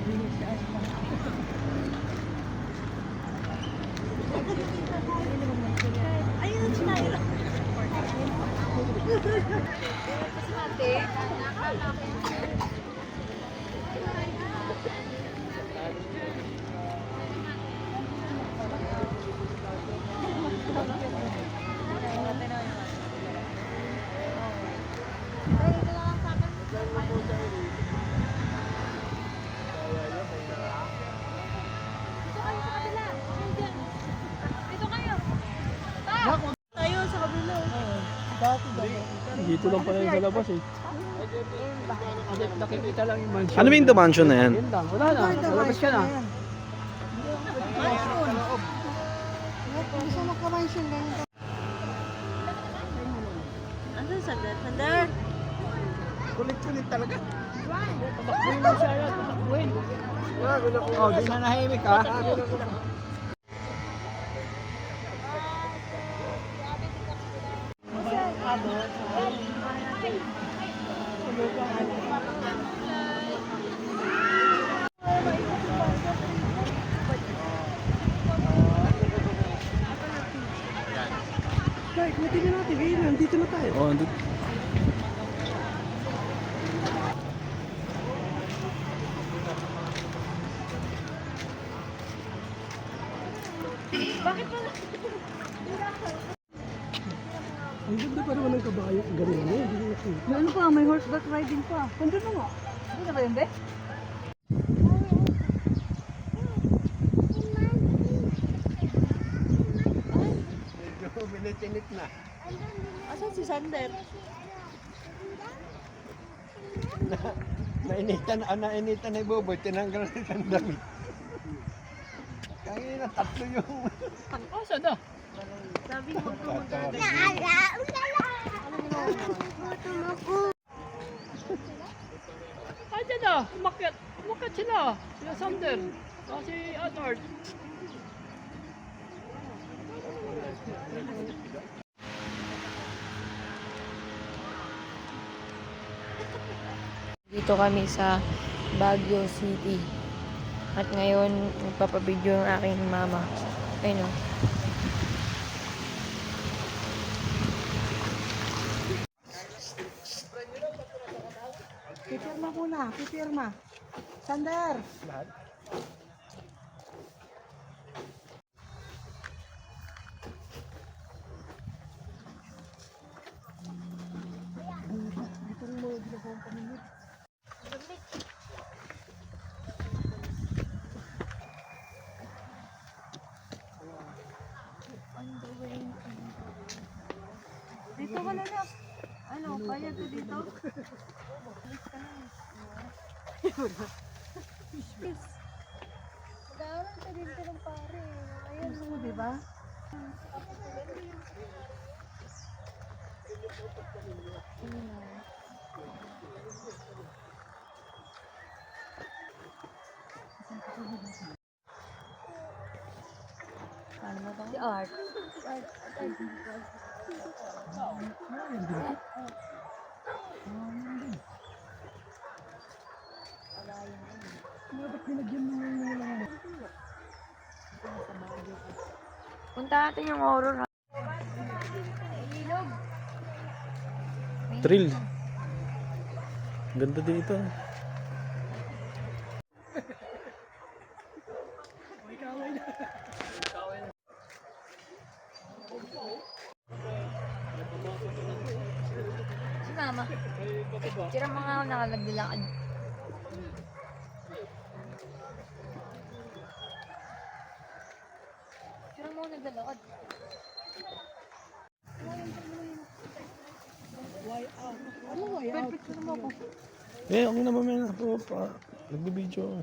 Ayun siya. Ayun sa kabila. Dito lang pala yung sa labas eh. Nakikita lang yung mansion. Ano ba yung mansion na yan? Yun lang, wala na. Sa labas ka na. Gusto mo ka-mansion lang. Ano sandal? Sandal? Kulit-kulit talaga. Tatakbuhin mo siya yan, tatakbuhin. Oh, di na nahimik ha. Guys, natin na natin. Ayun, nandito na tayo. Oh, andito. Bakit pala? Ang ganda pa naman ng kabayo. Ganun na yun. Hindi na May ano pa, may horseback riding pa. Nandun na nga. Hindi na ba yun, be? Medyo minit-init na. Asan si Sander? Nainitan na iboboy, tinanggal na isang damit. Kaya na tatlo yung... Asa na? Sabi mo po maganda. Ayan na, umakyat. Umakyat sila. Sila Sander. Si Adard. Dito kami sa Baguio City. At ngayon, nagpapabideo ang aking mama. Ayun o. Pipirma muna, pipirma. Sander! Dito ka na lang. Ano, kaya to dito? Mag-aaral ka din ka ng pare. Ayun. Gusto mo, diba? Si Art. Punta natin yung horror. Thrill. Ganda dito. Si Mama. Tira mga ako nakalagdalakad. Tira mo nagdalakad. Ano ba yan? Eh, okay naman may nagbibideo.